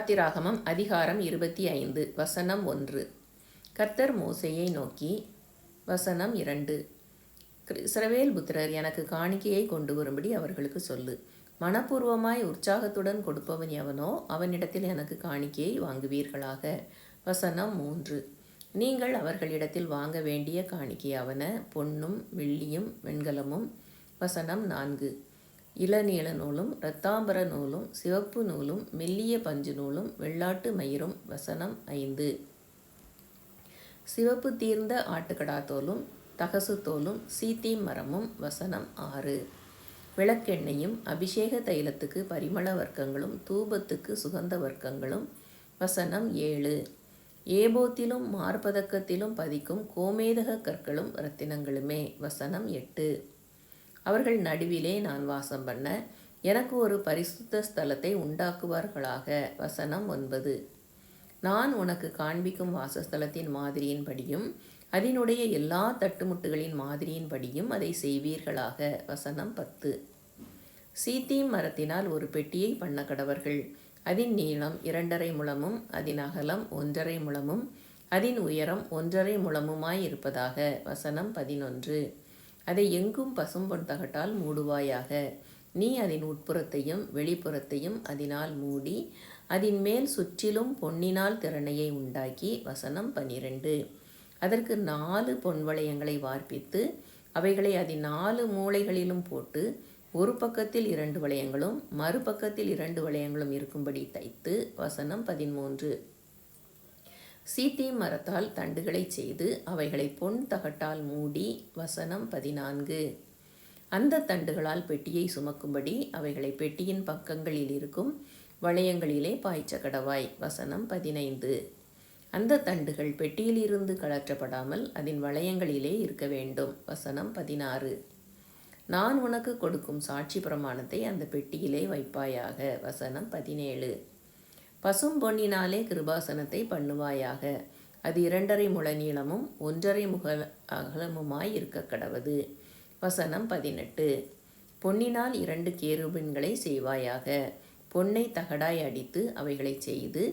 யாத்திராகமம் அதிகாரம் 25 வசனம் 1. கர்த்தர் மோசேயை நோக்கி வசனம் 2. இஸ்ரவேல் புத்திரர் எனக்கு காணிக்கையை கொண்டு வரும்படி அவர்களுக்கு சொல்லு. மனப்பூர்வமாய் உற்சாகத்துடன் கொடுப்பவன் எவனோ அவனிடத்தில் எனக்கு காணிக்கையை வாங்குவீர்களாக. வசனம் 3. நீங்கள் அவர்களிடத்தில் வாங்க வேண்டிய காணிக்கையாவன பொன்னும் வெள்ளியும் வெண்கலமும். வசனம் 4. இளநீல நூலும் இரத்தாம்பர நூலும் சிவப்பு நூலும் மெல்லிய பஞ்சு நூலும் வெள்ளாட்டு மயிரும். வசனம் 5. சிவப்பு தீர்ந்த ஆட்டுக்கடா தோலும் தகசு தோலும் சீத்தீம் மரமும். வசனம் 6. விளக்கெண்ணெயும் அபிஷேக தைலத்துக்கு பரிமள வர்க்கங்களும் தூபத்துக்கு சுகந்த வர்க்கங்களும். வசனம் 7. ஏபோத்திலும் மார்பதக்கத்திலும் பதிக்கும் கோமேதக கற்களும் இரத்தினங்களுமே. வசனம் 8. அவர்கள் நடுவிலே நான் வாசம் பண்ண எனக்கு ஒரு பரிசுத்த ஸ்தலத்தை உண்டாக்குவார்களாக. வசனம் 9. நான் உனக்கு காண்பிக்கும் வாசஸ்தலத்தின் மாதிரியின்படியும் அதனுடைய எல்லா தட்டுமுட்டுகளின் மாதிரியின்படியும் அதை செய்வீர்களாக. வசனம் 10. சீத்தீம் மரத்தினால் ஒரு பெட்டியை பண்ண கடவர்கள். அதன் நீளம் 2.5 முழமும் அதன் அகலம் 1.5 முழமும் அதன் உயரம் 1.5 முழமுமாயிருப்பதாக. வசனம் 11. அதை எங்கும் பசும்பொன் தகட்டால் மூடுவாயாக. நீ அதன் உட்புறத்தையும் வெளிப்புறத்தையும் அதனால் மூடி அதன் மேல் சுற்றிலும் பொன்னினால் திறனையை உண்டாக்கி. வசனம் 12. அதற்கு 4 பொன் வளையங்களை வார்ப்பித்து அவைகளை அதன் 4 மூலைகளிலும் போட்டு ஒரு பக்கத்தில் 2 வளையங்களும் மறுபக்கத்தில் 2 வளையங்களும் இருக்கும்படி தைத்து. வசனம் 13. சீத்தீம் மரத்தால் தண்டுகளை செய்து அவைகளை பொன் தகட்டால் மூடி. வசனம் 14. அந்த தண்டுகளால் பெட்டியை சுமக்கும்படி அவைகளை பெட்டியின் பக்கங்களில் இருக்கும் வளையங்களிலே பாய்ச்ச கடவாய். வசனம் 15. அந்த தண்டுகள் பெட்டியிலிருந்து கழற்றப்படாமல் அதன் வளையங்களிலே இருக்க வேண்டும். வசனம் 16. நான் உனக்கு கொடுக்கும் சாட்சி பிரமாணத்தை அந்த பெட்டியிலே வைப்பாயாக. வசனம் 17. பசும் பொன்னினாலே கிருபாசனத்தை பண்ணுவாயாக. அது 2.5 முழ நீளமும் 1.5 முழ அகலமுமாய் இருக்க கடவது. வசனம் 18. பொன்னினால் 2 கேருபீன்களை செய்வாயாக. பொன்னை தகடாய் அடித்து அவைகளை செய்து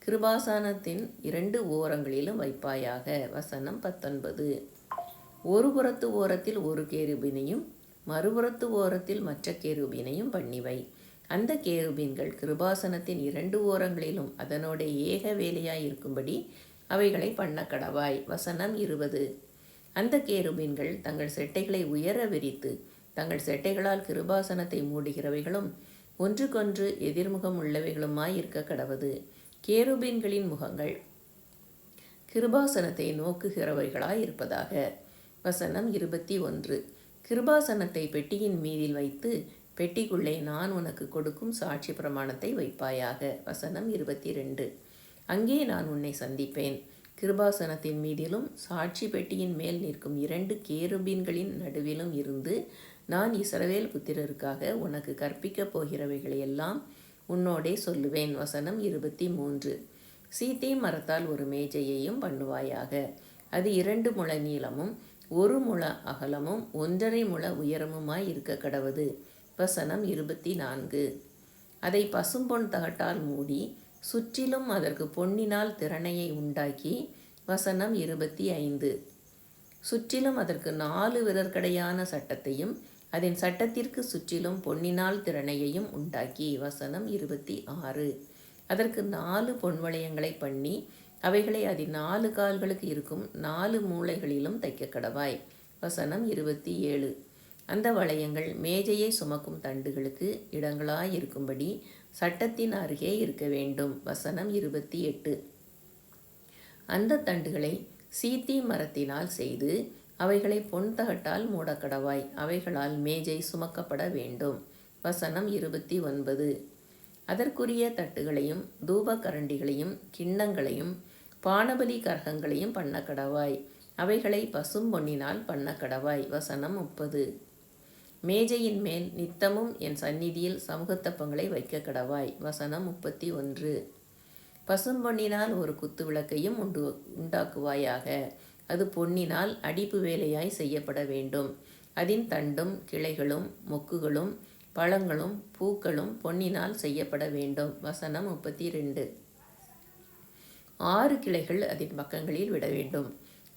கிருபாசனத்தின் 2 ஓரங்களிலும் வைப்பாயாக. வசனம் 19. ஒரு புறத்து ஓரத்தில் ஒரு கேருபீனையும் மறுபுறத்து ஓரத்தில் மற்ற கேருபீனையும் பண்ணிவை. அந்த கேருபீன்கள் கிருபாசனத்தின் 2 ஓரங்களிலும் அதனோட ஏக வேலையாய் இருக்கும்படி அவைகளை பண்ண கடவாய். வசனம் 20. அந்த கேருபீன்கள் தங்கள் செட்டைகளை உயர விரித்து தங்கள் செட்டைகளால் கிருபாசனத்தை மூடுகிறவைகளும் ஒன்றுக்கொன்று எதிர்முகம் உள்ளவைகளுமாய் இருக்க கடவது. கேருபீன்களின் முகங்கள் கிருபாசனத்தை நோக்குகிறவைகளாய் இருப்பதாக. வசனம் 21. கிருபாசனத்தை பெட்டியின் மீதில் வைத்து பெட்டிக்குள்ளே நான் உனக்கு கொடுக்கும் சாட்சி பிரமாணத்தை வைப்பாயாக. வசனம் 22. அங்கே நான் உன்னை சந்திப்பேன். கிருபாசனத்தின் மீதிலும் சாட்சி பெட்டியின் மேல் நிற்கும் 2 கேருபீன்களின் நடுவிலும் இருந்து நான் இஸ்ரவேல் புத்திரருக்காக உனக்கு கற்பிக்கப் போகிறவைகளையெல்லாம் உன்னோடே சொல்லுவேன். வசனம் 23. சீத்தீம் மரத்தால் ஒரு மேஜையையும் பண்ணுவாயாக. அது 2 முழ நீளமும் 1 முழ அகலமும் 1.5 முழ உயரமுமாய் இருக்க கடவது. வசனம் 24. அதை பசும்பொன் தகட்டால் மூடி சுற்றிலும் அதற்கு பொன்னினால் திறனையை உண்டாக்கி. வசனம் 25. சுற்றிலும் அதற்கு 4 விரற்கடையான சட்டத்தையும் அதன் சட்டத்திற்கு சுற்றிலும் பொன்னினால் திறனையையும் உண்டாக்கி. வசனம் 26. அதற்கு 4 பொன் வளையங்களை பண்ணி அவைகளை அதன் 4 கால்களுக்கு இருக்கும் 4 மூலைகளிலும் தைக்க கடவாய். வசனம் 27. அந்த வளையங்கள் மேஜையை சுமக்கும் தண்டுகளுக்கு இடங்களாயிருக்கும்படி சட்டத்தின் அருகே இருக்க வேண்டும். வசனம் 28. அந்த தண்டுகளை சீத்தீம் மரத்தினால் செய்து அவைகளை பொன் தகட்டால் மூடக்கடவாய். அவைகளால் மேஜை சுமக்கப்பட வேண்டும். வசனம் 29. அதற்குரிய தட்டுகளையும் தூபக்கரண்டிகளையும் கிண்ணங்களையும் பானபலி கரகங்களையும் பண்ண கடவாய். அவைகளை பசும் பொன்னினால் பண்ண கடவாய். வசனம் 30. மேஜையின் மேல் நித்தமும் என் சந்நிதியில் சமூகத்தப்பங்களை வைக்க கடவாய். வசனம் 31. பசும்பொன்னினால் ஒரு குத்து விளக்கையும் உண்டாக்குவாயாக. அது பொன்னினால் அடிப்பு வேலையாய் செய்யப்பட வேண்டும். அதன் தண்டும் கிளைகளும் மொக்குகளும் பழங்களும் பூக்களும் பொன்னினால் செய்யப்பட வேண்டும். வசனம் 32. 6 கிளைகள் அதன் பக்கங்களில் விட வேண்டும்.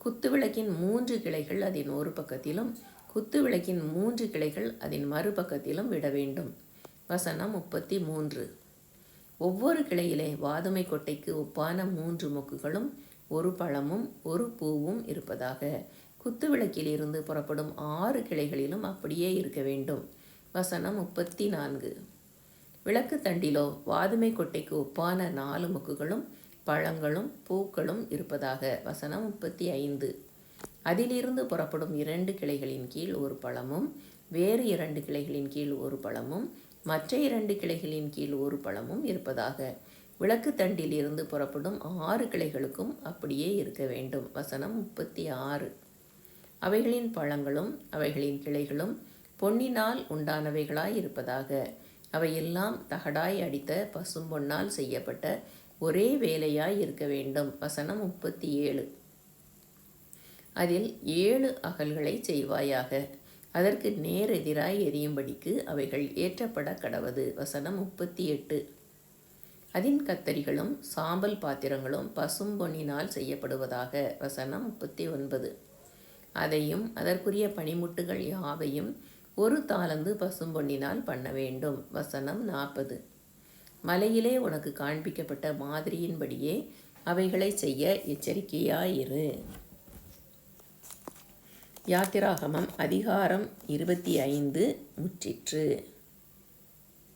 குத்துவிளக்கின் 3 கிளைகள் அதன் ஒரு பக்கத்திலும் குத்துவிளக்கின் 3 கிளைகள் அதன் மறுபக்கத்திலும் விட வேண்டும். வசனம் 33. ஒவ்வொரு கிளையிலே வாதுமை கொட்டைக்கு ஒப்பான 3 மொக்குகளும் ஒரு பழமும் ஒரு பூவும் இருப்பதாக. குத்துவிளக்கில் இருந்து புறப்படும் 6 கிளைகளிலும் அப்படியே இருக்க வேண்டும். வசனம் 34. விளக்கு தண்டிலோ வாதுமை கொட்டைக்கு ஒப்பான 4 மொக்குகளும் பழங்களும் பூக்களும் இருப்பதாக. வசனம் 35. அதிலிருந்து புறப்படும் 2 கிளைகளின் கீழ் ஒரு பழமும் வேறு 2 கிளைகளின் கீழ் ஒரு பழமும் மற்ற 2 கிளைகளின் கீழ் ஒரு பழமும் இருப்பதாக. விளக்கு தண்டில் இருந்து புறப்படும் 6 கிளைகளுக்கும் அப்படியே இருக்க வேண்டும். வசனம் 36. அவைகளின் பழங்களும் அவைகளின் கிளைகளும் பொன்னினால் உண்டானவைகளாய் இருப்பதாக. அவையெல்லாம் தகடாய் அடித்த பசும்பொன்னால் செய்யப்பட்ட ஒரே வேலையாய் இருக்க வேண்டும். வசனம் 37. அதில் 7 அகல்களை செய்வாயாக. அதற்கு நேரெதிராய் எரியும்படிக்கு அவைகள் ஏற்றப்பட கடவது. வசனம் 38. அதின் கத்தரிகளும் சாம்பல் பாத்திரங்களும் பசும்பொன்னினால் செய்யப்படுவதாக. வசனம் 39. அதையும் அதற்குரிய பணிமுட்டுகள் யாவையும் 1 தாலந்து பசும்பொன்னினால் பண்ண வேண்டும். வசனம் 40. மலையிலே உனக்கு காண்பிக்கப்பட்ட மாதிரியின்படியே அவைகளை செய்ய எச்சரிக்கையாயிரு. யாத்திராகமம் அதிகாரம் 25 முற்றிற்று.